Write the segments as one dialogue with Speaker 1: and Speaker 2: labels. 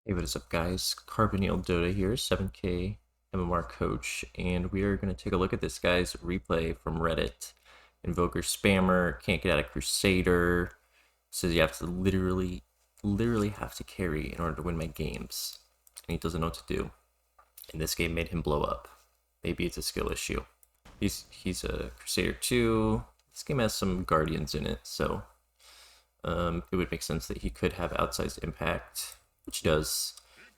Speaker 1: Hey, what is up, guys? Carboneel Dota here, 7K MMR coach, and we are going to take a look at this guy's replay from Reddit. Invoker spammer, can't get out of Crusader, says you have to literally have to carry in order to win my games, and he doesn't know what to do. And this game made him blow up. Maybe it's a skill issue. He's a Crusader 2. This game has some Guardians in it, so it would make sense that he could have outsized impact, which he does.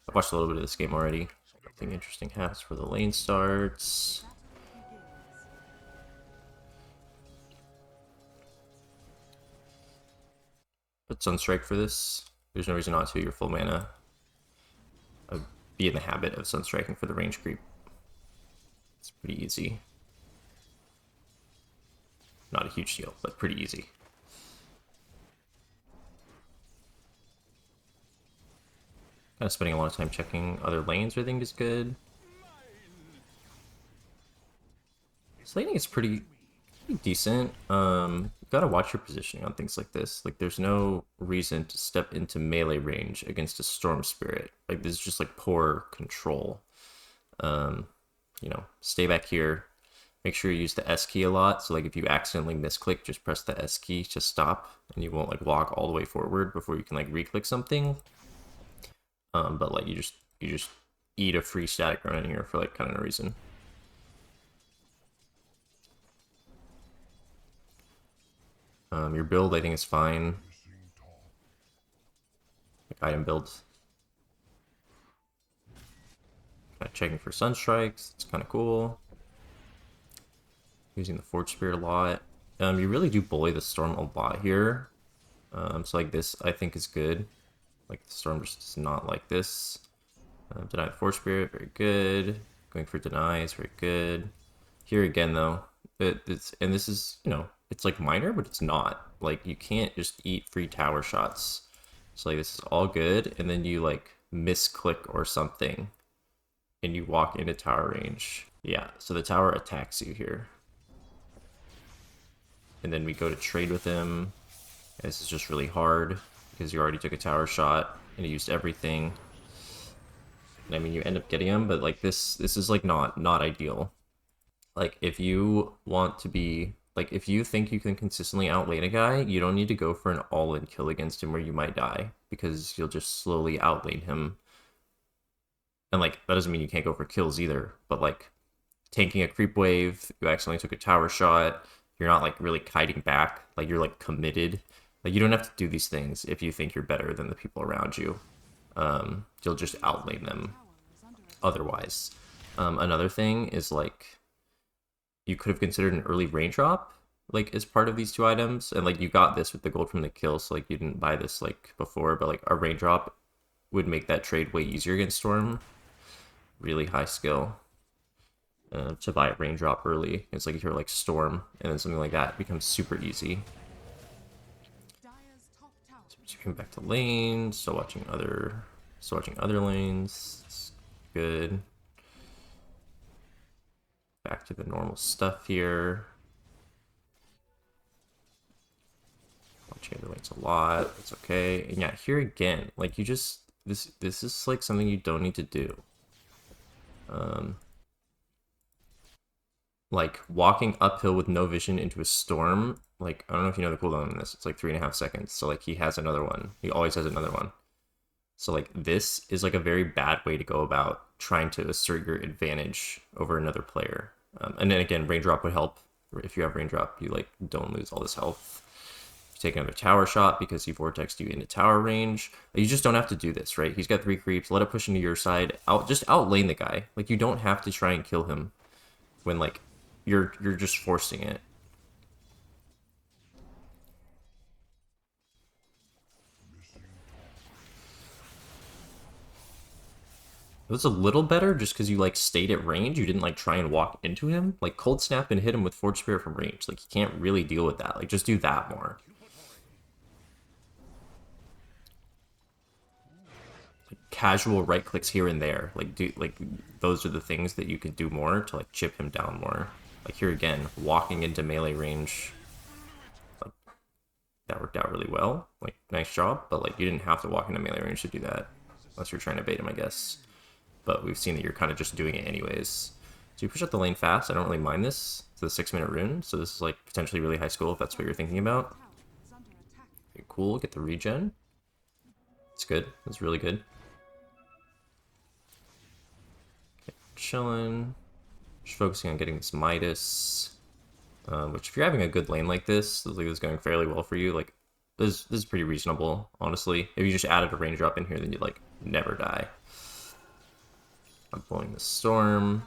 Speaker 1: I've watched a little bit of this game already. Nothing interesting happens for the lane starts. Put Sunstrike for this. There's no reason not to. You're full mana. I'd be in the habit of Sunstriking for the range creep. It's pretty easy. Not a huge deal, but pretty easy. Kind of spending a lot of time checking other lanes, I think is good. This laning is pretty decent. You gotta watch your positioning on things like this. Like, there's no reason to step into melee range against a Storm Spirit. Like, this is just like poor control. You know, stay back here. Make sure you use the S key a lot. So like, if you accidentally misclick, just press the S key to stop, and you won't like walk all the way forward before you can like re-click something. But like, you just eat a free static run in here for like kind of no reason. Your build, I think, is fine. Like, item build. Kind of checking for Sunstrikes. It's kind of cool. Using the Forge Spirit a lot. You really do bully the Storm a lot here. So like, this, I think, is good. Like, the Storm just does not like this. Deny the Forge Spirit, very good. Going for deny is very good. Here again, though, and this is, you know, it's like minor, but it's not. Like, you can't just eat free tower shots. So like, this is all good, and then you like misclick or something, and you walk into tower range. Yeah, so the tower attacks you here. And then we go to trade with him. This is just really hard because you already took a tower shot and he used everything. And I mean, you end up getting him, but like, this is like not ideal. Like, if you want to be like, if you think you can consistently outlane a guy, you don't need to go for an all-in kill against him where you might die, because you'll just slowly outlane him. And like, that doesn't mean you can't go for kills either, but like, tanking a creep wave, you accidentally took a tower shot, you're not like really kiting back, like, you're like committed. Like, you don't have to do these things if you think you're better than the people around you. You'll just outlane them otherwise. Another thing is, like, you could have considered an early raindrop, like, as part of these two items, and like, you got this with the gold from the kill, so like, you didn't buy this like before, but like, a raindrop would make that trade way easier against Storm. Really high skill to buy a raindrop early. It's like, if you're like Storm, and then something like that becomes super easy. So coming back to lane, still watching other lanes. It's good. Back to the normal stuff here. Watching other lanes a lot. It's okay. And yeah, here again, like, you just, this is like something you don't need to do. Like, walking uphill with no vision into a storm, like, I don't know if you know the cooldown on this, it's like 3.5 seconds, so like, he has another one. He always has another one. So like, this is like a very bad way to go about trying to assert your advantage over another player. And then again, raindrop would help. If you have raindrop, you like don't lose all this health. You take another tower shot because he vortexed you into tower range. You just don't have to do this, right? He's got 3 creeps. Let it push into your side. Just outlane the guy. Like, you don't have to try and kill him when like, you're just forcing it. It was a little better just because you like stayed at range. You didn't like try and walk into him. Like, cold snap and hit him with Forge Spirit from range. Like, you can't really deal with that. Like, just do that more. Like, casual right clicks here and there. Like, those are the things that you could do more to like chip him down more. Like, here again, walking into melee range. Like, that worked out really well. Like, nice job. But like, you didn't have to walk into melee range to do that. unless you're trying to bait him, I guess. But we've seen that you're kind of just doing it anyways. So you push up the lane fast. I don't really mind this. It's a 6-minute rune, so this is like potentially really high school if that's what you're thinking about. Okay, cool, get the regen. It's good, that's really good. Okay, chilling. Just focusing on getting this Midas. Which if you're having a good lane like this is going fairly well for you. Like, this is pretty reasonable, honestly. If you just added a range drop in here, then you'd like never die. I'm pulling the storm.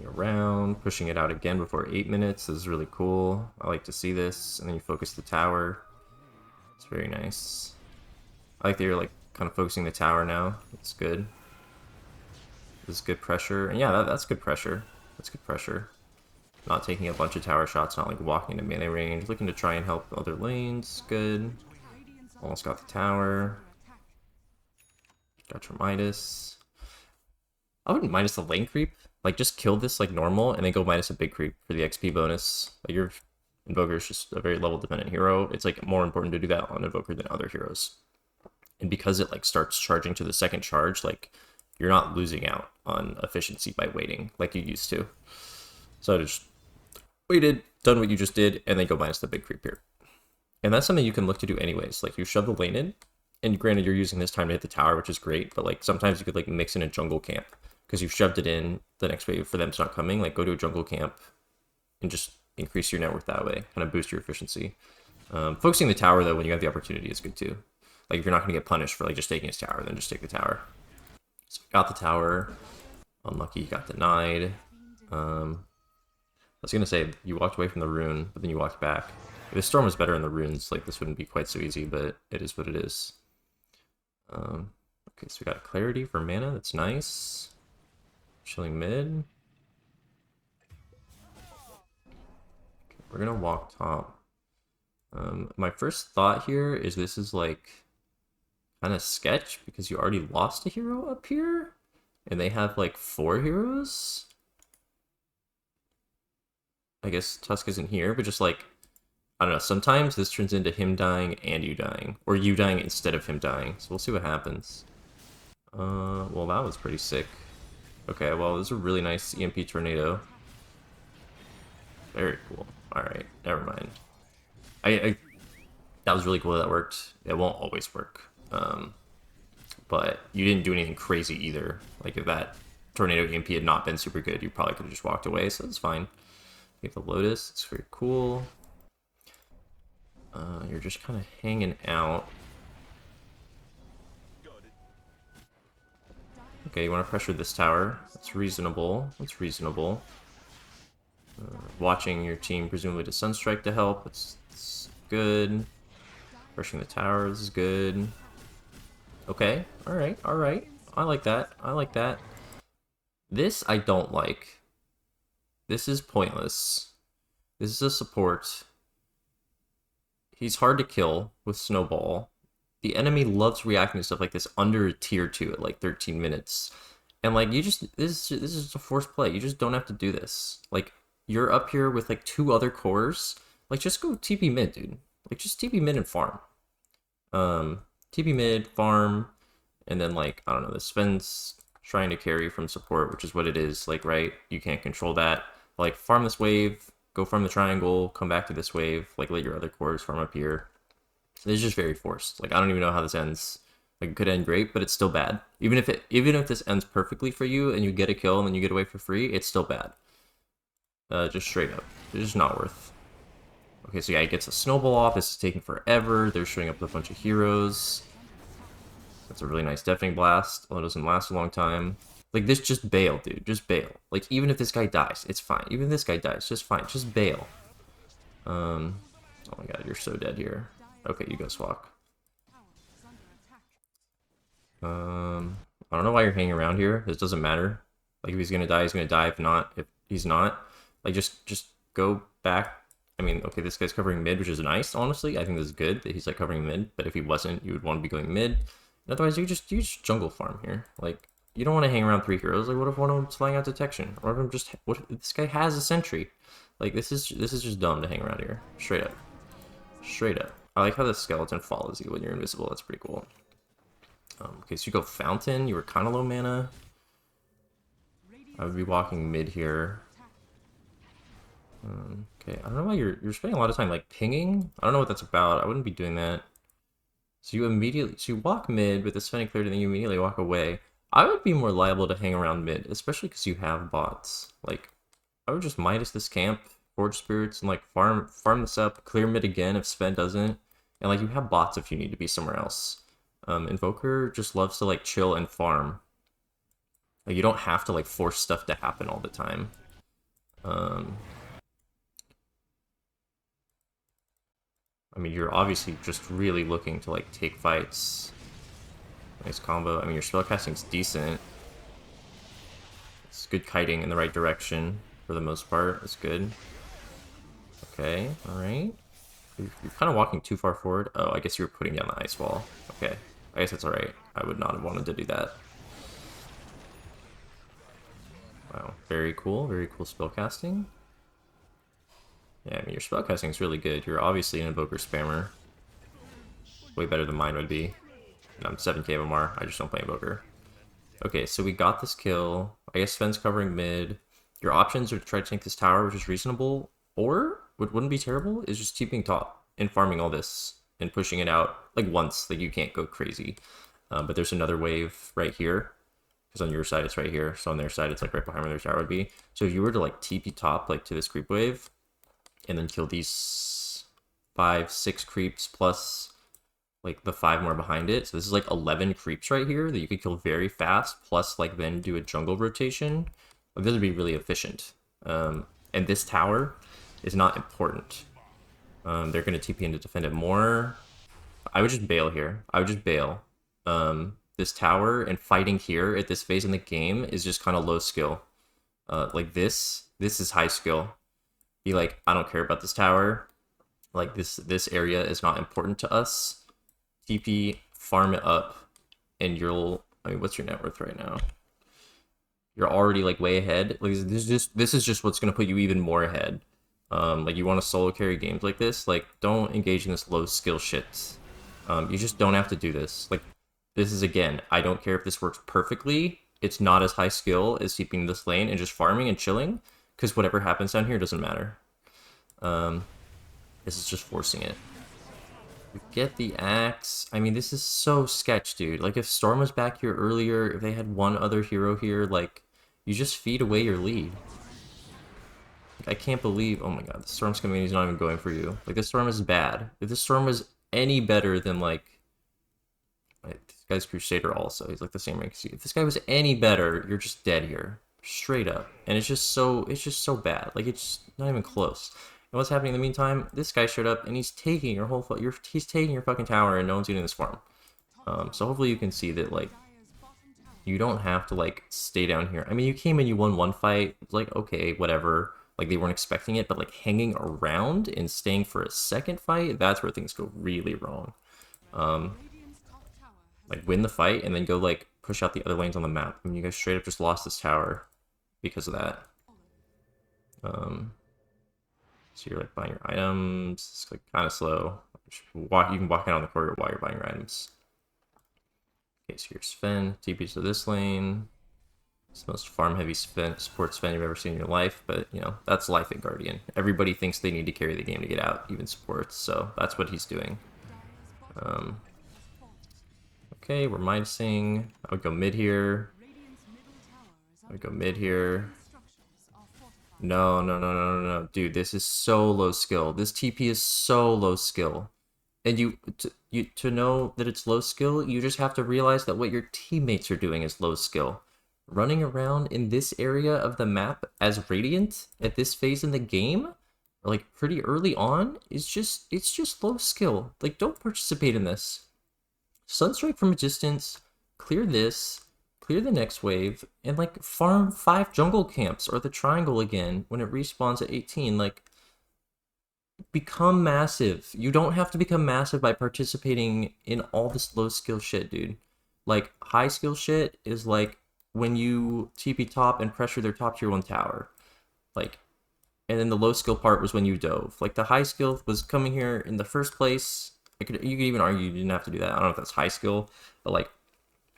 Speaker 1: Around, pushing it out again before 8 minutes. This is really cool. I like to see this. And then you focus the tower. It's very nice. I like that you're like kind of focusing the tower now. It's good. This is good pressure. And yeah, that's good pressure. That's good pressure. Not taking a bunch of tower shots, not like walking into melee range. Looking to try and help other lanes. Good. Almost got the tower. Got your Midas. I wouldn't minus the lane creep. Like, just kill this like normal, and then go minus a big creep for the XP bonus. Like, your Invoker is just a very level-dependent hero. It's, like, more important to do that on Invoker than other heroes. And because it, like, starts charging to the second charge, like, you're not losing out on efficiency by waiting like you used to. So I just waited, done what you just did, and then go minus the big creep here. And that's something you can look to do anyways. Like, you shove the lane in, and granted, you're using this time to hit the tower, which is great, but, like, sometimes you could, like, mix in a jungle camp. Because you've shoved it in the next wave for them to not coming, like go to a jungle camp and just increase your net worth that way, kind of boost your efficiency. Focusing the tower though when you have the opportunity is good too. Like if you're not going to get punished for like just taking his tower, then just take the tower. So got the tower. Unlucky, got denied. I was going to say you walked away from the rune, but then you walked back. If the storm was better in the runes, like this wouldn't be quite so easy, but it is what it is. Okay, so we got clarity for mana, that's nice. Chilling mid. Okay, we're gonna walk top. My first thought here is this is like kind of sketch because you already lost a hero up here, and they have like 4 heroes. I guess Tusk isn't here, but just like I don't know. Sometimes this turns into him dying and you dying, or you dying instead of him dying. So we'll see what happens. Well, that was pretty sick. Okay, well, this is a really nice EMP tornado. Very cool. Alright, never mind. That was really cool that worked. It won't always work. But you didn't do anything crazy either. Like, if that tornado EMP had not been super good, you probably could have just walked away, so it's fine. You have the Lotus, it's very cool. You're just kind of hanging out. Okay, you want to pressure this tower. That's reasonable. That's reasonable. Watching your team presumably to Sunstrike to help. It's good. Pressuring the tower is good. Okay, alright, alright. I like that. I like that. This I don't like. This is pointless. This is a support. He's hard to kill with Snowball. The enemy loves reacting to stuff like this under tier 2 at like 13 minutes. And like you just this is just a forced play. You just don't have to do this. Like you're up here with like 2 other cores. Like just go TP mid, dude. Like just TP mid and farm. TP mid, farm, and then like I don't know, the Sven's trying to carry from support, which is what it is, like right? You can't control that. Like farm this wave, go farm the triangle, come back to this wave, like let your other cores farm up here. It's just very forced. Like I don't even know how this ends. Like it could end great, but it's still bad. Even if this ends perfectly for you and you get a kill and then you get away for free, it's still bad. Just straight up. It's just not worth. Okay, so yeah, he gets a snowball off. This is taking forever. They're showing up with a bunch of heroes. That's a really nice deafening blast. Although it doesn't last a long time. Like this, just bail, dude. Just bail. Like even if this guy dies, it's fine. Even if this guy dies, just fine. Just bail. Oh my god, you're so dead here. Okay, you go Swak. I don't know why you're hanging around here. This doesn't matter. Like if he's gonna die, he's gonna die. If not, if he's not, like just go back. I mean, okay, this guy's covering mid, which is nice. Honestly, I think this is good that he's like covering mid. But if he wasn't, you would want to be going mid. And otherwise, you just jungle farm here. Like You don't want to hang around 3 heroes. Like, what if one of them's flying out detection? Or if I'm just, what if this guy has a sentry? Like, this is just dumb to hang around here. Straight up. Straight up. I like how the skeleton follows you when you're invisible. That's pretty cool. Okay, so you go Fountain. You were kind of low mana. I would be walking mid here. Okay, I don't know why you're spending a lot of time like pinging. I don't know what that's about. I wouldn't be doing that. So you walk mid with the spending cleared, and then you immediately walk away. I would be more liable to hang around mid, especially because you have bots. Like, I would just Midas this camp, Forge Spirits, and like farm this up, clear mid again if Sven doesn't, and like you have bots if you need to be somewhere else. Invoker just loves to like chill and farm. Like, you don't have to like force stuff to happen all the time. I mean, you're obviously just really looking to like take fights. Nice combo. I mean, your spellcasting's decent. It's good kiting in the right direction for the most part. It's good. Okay, alright. You're kind of walking too far forward. Oh, I guess you were putting down the ice wall. Okay, I guess that's alright. I would not have wanted to do that. Wow, very cool spellcasting. Yeah, I mean, your spellcasting is really good. You're obviously an Invoker spammer. Way better than mine would be. And I'm 7k MMR, I just don't play Invoker. Okay, so we got this kill. I guess Sven's covering mid. Your options are to try to tank this tower, which is reasonable, or what wouldn't be terrible is just keeping top and farming all this and pushing it out like once. Like, you can't go crazy. But there's another wave right here, because on your side it's right here. So on their side it's like right behind where their tower would be. So if you were to like TP top like to this creep wave, and then kill these 5-6 creeps plus like the 5 more behind it. So this is like 11 creeps right here that you could kill very fast, plus like then do a jungle rotation. Like, this would be really efficient. And this tower is not important. They're going to TP in to defend it more. I would just bail here. I would just bail. This tower and fighting here at this phase in the game is just kind of low skill. Like this is high skill. Be like, I don't care about this tower. Like, this area is not important to us. TP, farm it up, and you'll. I mean, what's your net worth right now? You're already like way ahead. Like, this is just what's gonna put you even more ahead. Like, you want to solo carry games like this? Like, don't engage in this low skill shit. You just don't have to do this. Like, this is, again, I don't care if this works perfectly. It's not as high skill as keeping this lane and just farming and chilling, because whatever happens down here doesn't matter. This is just forcing it. You get the axe. I mean, this is so sketch, dude. Like, if Storm was back here earlier, if they had one other hero here, like, you just feed away your lead. Like, I can't believe... Oh my god, the Storm's coming in, he's not even going for you. Like, this Storm is bad. If this Storm was any better than, like... This guy's Crusader also. He's, like, the same rank as you. If this guy was any better, you're just dead here. Straight up. And it's just so bad. Like, it's not even close. And what's happening in the meantime? This guy showed up and he's taking your whole he's taking your fucking tower, and no one's getting this farm. So hopefully you can see that, like, you don't have to like stay down here. I mean, you came in, you won one fight, like, okay, whatever. Like, they weren't expecting it, but like hanging around and staying for a second fight, that's where things go really wrong. Like, win the fight and then go like push out the other lanes on the map. I mean, you guys straight up just lost this tower because of that. So you're like buying your items. It's like kind of slow. You can walk out on the corridor while you're buying your items. Okay, so here's Sven. TPs to this lane. It's the most farm-heavy support Sven you've ever seen in your life, but, you know, that's life at Guardian. Everybody thinks they need to carry the game to get out, even supports, so that's what he's doing. Okay, we're minusing. I would go mid here. I would go mid here. No. Dude, this is so low skill. This TP is so low skill. And to know that it's low skill, you just have to realize that what your teammates are doing is low skill. Running around in this area of the map as Radiant at this phase in the game, like pretty early on, it's just low skill. Like, don't participate in this. Sunstrike from a distance, clear this, clear the next wave, and like farm 5 jungle camps or the triangle again when it respawns at 18. Like, become massive. You don't have to become massive by participating in all this low skill shit, dude. Like, high skill shit is like when you TP top and pressure their top tier 1 tower. Like, and then the low skill part was when you dove. Like, the high skill was coming here in the first place. You could even argue you didn't have to do that. I don't know if that's high skill, but like,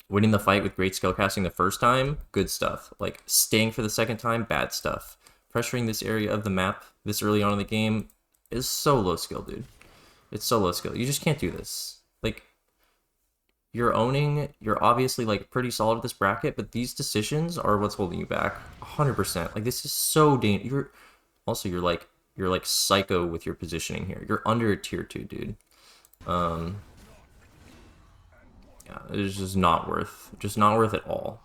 Speaker 1: winning the fight with great skill casting the first time, good stuff. Like, staying for the second time, bad stuff. Pressuring this area of the map this early on in the game is so low skill, dude. It's so low skill. You just can't do this. Like, you're owning, you're obviously like pretty solid at this bracket, but these decisions are what's holding you back 100%. Like, this is so dangerous. Also, you're like psycho with your positioning here. You're under a tier 2, dude. Yeah, it's just not worth at all.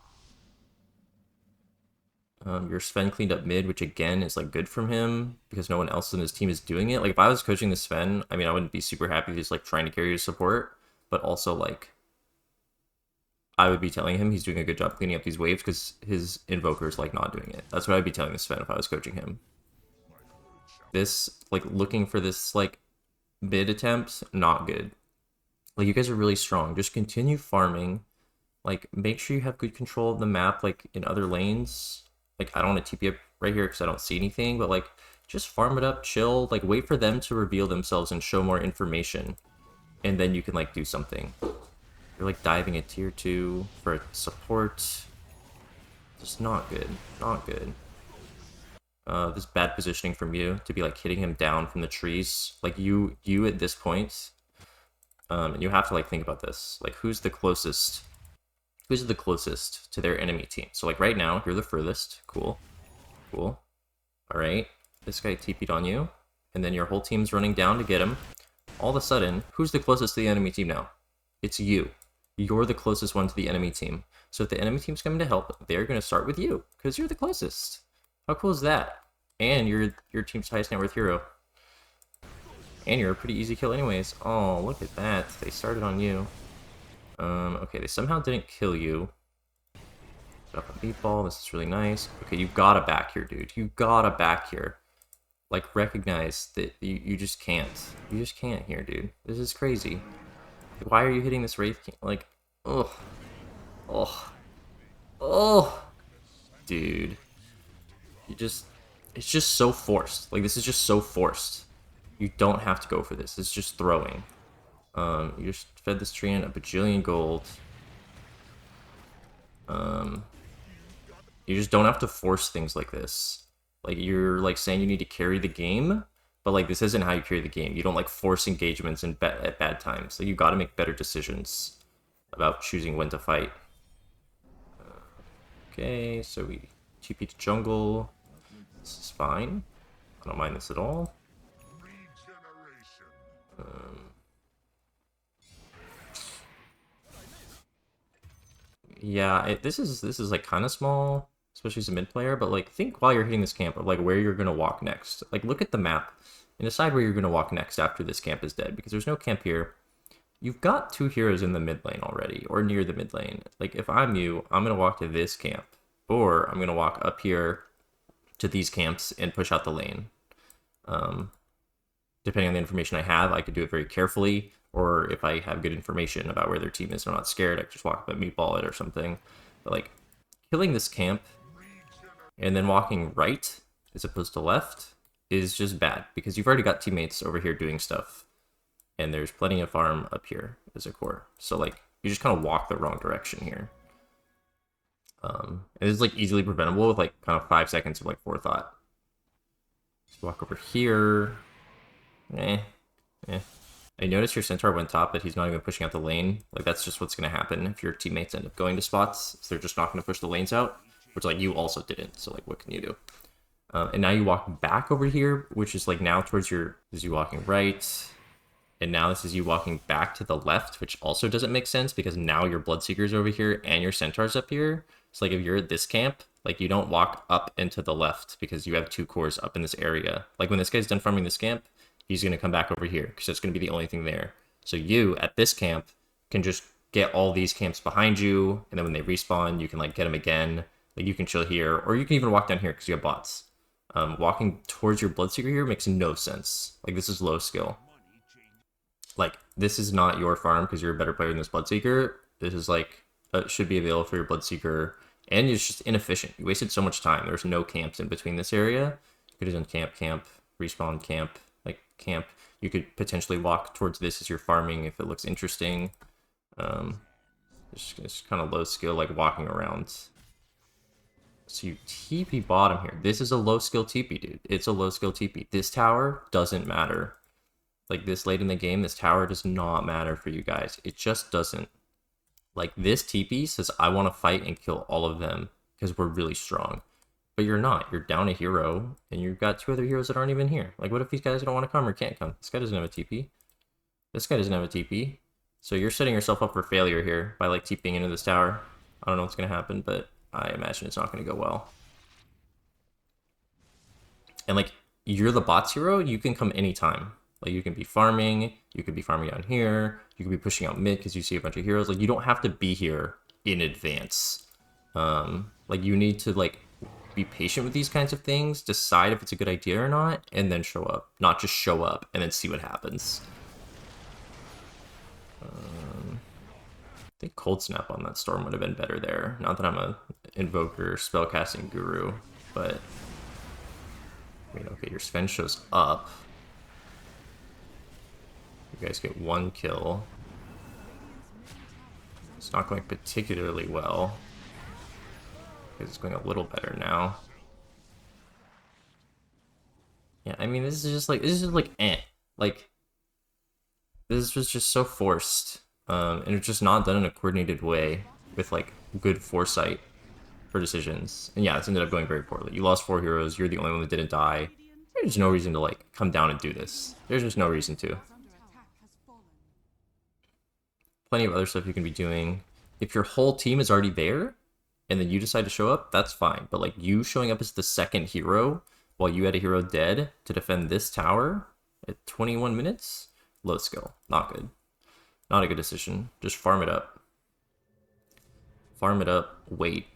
Speaker 1: Your Sven cleaned up mid, which again is like good from him because no one else in his team is doing it. Like, if I was coaching the Sven, I mean, I wouldn't be super happy just like trying to carry his support, but also like I would be telling him he's doing a good job cleaning up these waves because his invoker's like not doing it. That's what I'd be telling the Sven if I was coaching him. This, like, looking for this like mid attempt, not good. Like, you guys are really strong. Just continue farming. Like, make sure you have good control of the map, like, in other lanes. Like, I don't want to TP up right here because I don't see anything, but, like, just farm it up, chill. Like, wait for them to reveal themselves and show more information. And then you can, like, do something. You're, like, diving a tier 2 for support. Just not good. Not good. This bad positioning from you to be, like, hitting him down from the trees. Like, you at this point... and you have to like think about this. Like, who's the closest to their enemy team? So like right now, you're the furthest. Cool. Cool. Alright. This guy TP'd on you. And then your whole team's running down to get him. All of a sudden, who's the closest to the enemy team now? It's you. You're the closest one to the enemy team. So if the enemy team's coming to help, they're going to start with you. Because you're the closest. How cool is that? And you're your team's highest net worth hero. And you're a pretty easy kill anyways. Oh, look at that. They started on you. Okay, they somehow didn't kill you. Drop a meatball. This is really nice. Okay, you gotta back here, dude. You gotta back here. Like, recognize that you just can't. You just can't here, dude. This is crazy. Like, why are you hitting this Wraith King? Like, ugh. Oh. Oh. Dude. It's just so forced. Like, this is just so forced. You don't have to go for this. It's just throwing. You just fed this Treant a bajillion gold. You just don't have to force things like this. Like, you're like saying you need to carry the game, but like this isn't how you carry the game. You don't like force engagements at bad times. Like, you got to make better decisions about choosing when to fight. Okay, so we TP to jungle. This is fine. I don't mind this at all. Yeah, this is like kind of small, especially as a mid player. But like, think while you're hitting this camp of like where you're gonna walk next. Like, look at the map and decide where you're gonna walk next after this camp is dead, because there's no camp here. You've got 2 heroes in the mid lane already, or near the mid lane. Like, if I'm you, I'm gonna walk to this camp, or I'm gonna walk up here to these camps and push out the lane. Depending on the information I have, I could do it very carefully, or if I have good information about where their team is and I'm not scared, I could just walk up and meatball it or something. But like, killing this camp and then walking right as opposed to left is just bad, because you've already got teammates over here doing stuff, and there's plenty of farm up here as a core. So like, you just kind of walk the wrong direction here. And it's like easily preventable with like kind of 5 seconds of like forethought. Just walk over here. I noticed your Centaur went top, but he's not even pushing out the lane. Like, that's just what's going to happen if your teammates end up going to spots. So they're just not going to push the lanes out, which, like, you also didn't. So, like, what can you do? And now you walk back over here, which is, like, now towards your... This is you walking right. And now this is you walking back to the left, which also doesn't make sense, because now your Bloodseeker's over here and your Centaur's up here. So, like, if you're at this camp, like, you don't walk up and to the left because you have 2 cores up in this area. Like, when this guy's done farming this camp, he's going to come back over here because that's going to be the only thing there. So you, at this camp, can just get all these camps behind you, and then when they respawn, you can like get them again. Like, you can chill here, or you can even walk down here because you have bots. Walking towards your Bloodseeker here makes no sense. Like, this is low skill. Like, this is not your farm because you're a better player than this Bloodseeker. This is like, should be available for your Bloodseeker And it's just inefficient. You wasted so much time. There's no camps in between this area. You could have done camp, respawn, camp, like camp. You could potentially walk towards this as you're farming if it looks interesting. It's kind of low skill, like walking around. So you TP bottom here. This is a low skill TP, dude. It's a low skill TP. This tower doesn't matter. Like this late in the game, this tower does not matter for you guys. It just doesn't. Like this TP says, I want to fight and kill all of them because we're really strong. But you're not. You're down a hero and you've got 2 other heroes that aren't even here. Like what if these guys don't want to come or can't come? This guy doesn't have a TP. This guy doesn't have a TP. So you're setting yourself up for failure here by like TPing into this tower. I don't know what's going to happen, but I imagine it's not going to go well. And like, you're the bots hero, you can come anytime. Like you can be farming, you could be farming down here, you could be pushing out mid because you see a bunch of heroes. Like you don't have to be here in advance. Like you need to like be patient with these kinds of things, decide if it's a good idea or not, and then show up. Not just show up and then see what happens. I think Cold Snap on that Storm would have been better there. Not that I'm a Invoker spellcasting guru, but I mean, okay, your Sven shows up. You guys get 1 kill. It's not going particularly well. It's going a little better now. Yeah, I mean, this is just like eh. Like, this was just so forced. And it's just not done in a coordinated way with like good foresight for decisions. And yeah, it's ended up going very poorly. You lost 4 heroes, you're the only one that didn't die. There's no reason to like come down and do this. There's just no reason to. Plenty of other stuff you can be doing. If your whole team is already there, and then you decide to show up, that's fine. But like you showing up as the second hero while you had a hero dead to defend this tower at 21 minutes, low skill, not good. Not a good decision. Just farm it up. Farm it up, wait.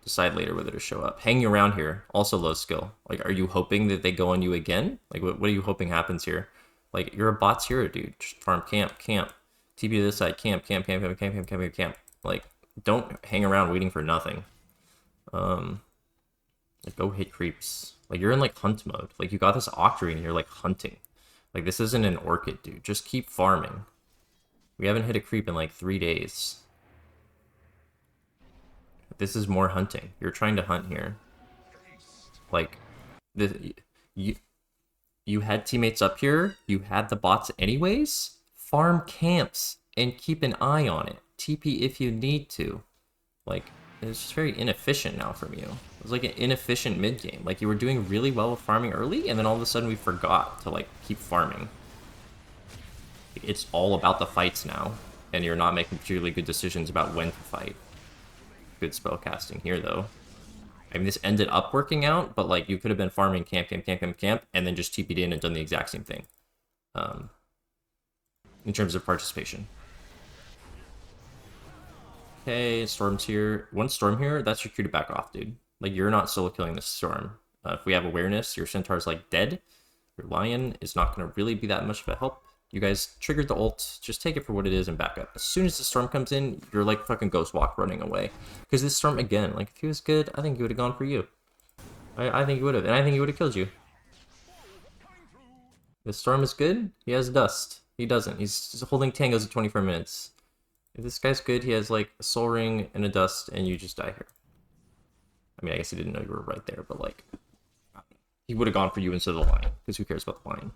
Speaker 1: Decide later whether to show up. Hanging around here, also low skill. Like, are you hoping that they go on you again? Like, what are you hoping happens here? Like, you're a bots hero, dude. Just farm camp. TP to this side, camp. Like, don't hang around waiting for nothing. Like, go hit creeps. Like, you're in, like, hunt mode. Like, you got this Octarine and you're, like, hunting. Like, this isn't an Orchid, dude. Just keep farming. We haven't hit a creep in, like, 3 days. This is more hunting. You're trying to hunt here. Like, you had teammates up here. You had the bots anyways. Farm camps and keep an eye on it. TP if you need to. Like, it's just very inefficient now from you. It was like an inefficient mid game. Like, you were doing really well with farming early, and then all of a sudden we forgot to, like, keep farming. It's all about the fights now, and you're not making particularly good decisions about when to fight. Good spell casting here, though. I mean, this ended up working out, but, like, you could have been farming camp, and then just TP'd in and done the exact same thing. In terms of participation. Okay, Storm's here. One Storm here, that's your cue to back off, dude. Like, you're not solo killing this Storm. If we have awareness, your Centaur's, like, dead. Your Lion is not going to really be that much of a help. You guys triggered the ult. Just take it for what it is and back up. As soon as the Storm comes in, you're like fucking Ghost Walk running away. Because this Storm, again, like, if he was good, I think he would have gone for you. I think he would have. And I think he would have killed you. This Storm is good. He has Dust. He doesn't. He's just holding Tangos at 24 minutes. If this guy's good, he has like a Soul Ring and a Dust, and you just die here. I mean, I guess he didn't know you were right there, but like, he would have gone for you instead of the Lion, because who cares about the Lion?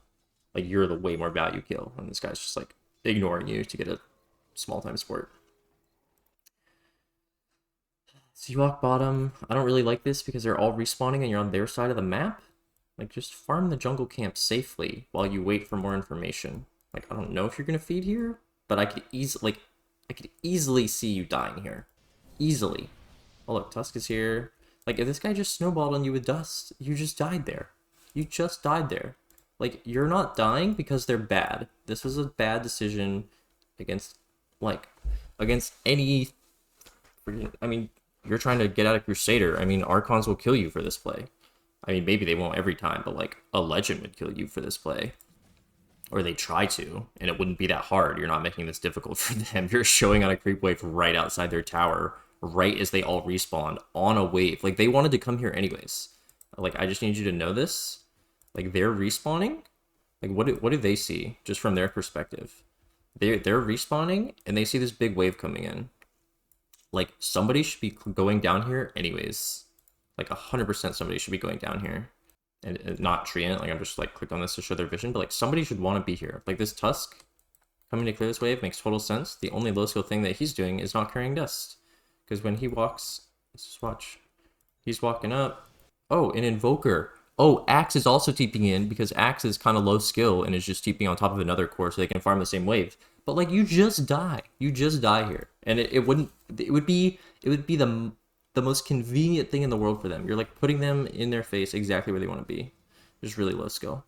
Speaker 1: Like, you're the way more value kill, and this guy's just like ignoring you to get a small time sport. So you walk bottom. I don't really like this because they're all respawning and you're on their side of the map. Like, just farm the jungle camp safely while you wait for more information. Like, I don't know if you're gonna feed here, but I could easily see you dying here. Easily. Oh look, Tusk is here. Like, if this guy just snowballed on you with Dust, you just died there. You just died there. Like, you're not dying because they're bad. This was a bad decision against any... I mean, you're trying to get out of Crusader. I mean, Archons will kill you for this play. I mean, maybe they won't every time, but, like, a Legend would kill you for this play. Or they try to, and it wouldn't be that hard. You're not making this difficult for them. You're showing on a creep wave right outside their tower right as they all respawned on a wave. Like, they wanted to come here anyways. Like, I just need you to know this. Like, they're respawning. Like, what do they see just from their perspective? They're respawning and they see this big wave coming in. Like, somebody should be going down here anyways. Like, 100% somebody should be going down here. And not treeing it. Like, I'm just, like, clicked on this to show their vision. But, like, somebody should want to be here. Like, this Tusk coming to clear this wave makes total sense. The only low skill thing that he's doing is not carrying dust. Because when he walks... Let's just watch. He's walking up. Oh, an Invoker. Oh, Axe is also TPing in because Axe is kind of low skill and is just TPing on top of another core so they can farm the same wave. But, like, you just die. You just die here. And it would be the most convenient thing in the world for them. You're, like, putting them in their face exactly where they want to be. Just really low skill.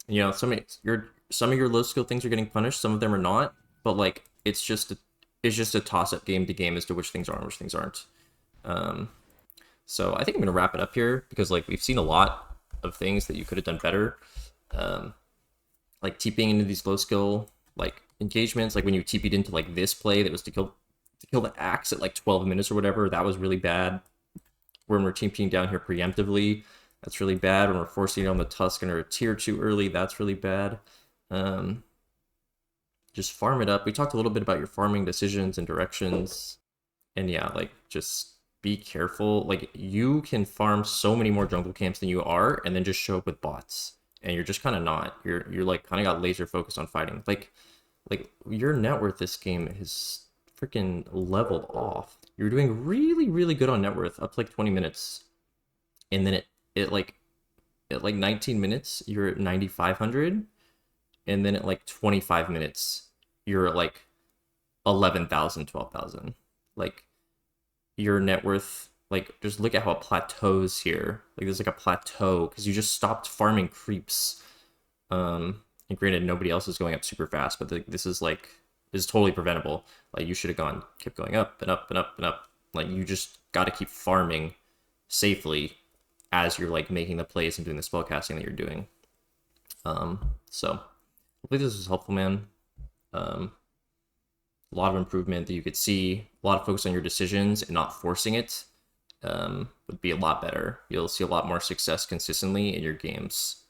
Speaker 1: You know, some of your low skill things are getting punished, some of them are not, but, like, it's just a toss-up game to game as to which things are and which things aren't. So I think I'm gonna wrap it up here because, like, we've seen a lot of things that you could have done better. Like TPing into these low skill like engagements, like when you TP'd into like this play that was to kill the Axe at like 12 minutes or whatever, that was really bad. When we're TPing down here preemptively, that's really bad. When we're forcing it on the Tusk and a tier 2 early, that's really bad. Just farm it up. We talked a little bit about your farming decisions and directions. And yeah, like, just be careful. Like, you can farm so many more jungle camps than you are, and then just show up with bots. And you're just kind of not. You're like kind of got laser focused on fighting. Like your net worth this game is freaking leveled off. You're doing really, really good on net worth up to like 20 minutes. And then at like 19 minutes, you're at 9,500. And then at like 25 minutes, you're at like 11,000, 12,000. Like, your net worth, like, just look at how it plateaus here. Like, there's like a plateau because you just stopped farming creeps. And granted, nobody else is going up super fast, but this is totally preventable. Like, you should have kept going up and up and up and up. Like, you just got to keep farming safely as you're like making the plays and doing the spell casting that you're doing. So hopefully this was helpful, man. A lot of improvement that you could see, a lot of focus on your decisions and not forcing it would be a lot better. You'll see a lot more success consistently in your games.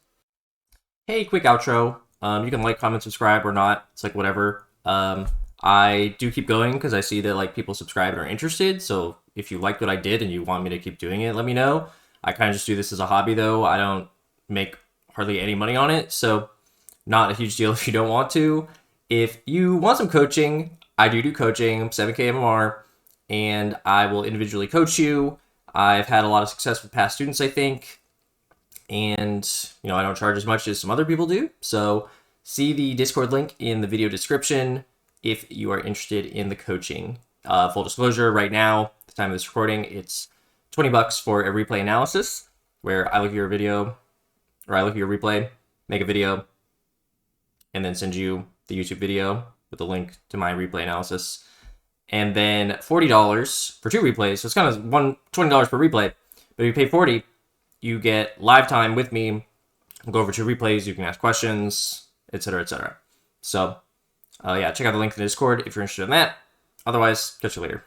Speaker 1: Hey, quick outro. You can like, comment, subscribe or not. It's like whatever. I do keep going because I see that like people subscribe and are interested. So if you liked what I did and you want me to keep doing it, let me know. I kind of just do this as a hobby though. I don't make hardly any money on it. So not a huge deal if you don't want to. If you want some coaching, I do coaching, 7K MMR, and I will individually coach you. I've had a lot of success with past students, I think. And, you know, I don't charge as much as some other people do. So see the Discord link in the video description if you are interested in the coaching. Full disclosure, right now, at the time of this recording, it's $20 for a replay analysis, where I look at your video, or I look at your replay, make a video, and then send you the YouTube video with the link to my replay analysis. And then $40 for 2 replays. So it's kind of $20 per replay. But if you pay $40, you get live time with me. We'll go over 2 replays. You can ask questions, etc., etc. So, yeah, check out the link in the Discord if you're interested in that. Otherwise, catch you later.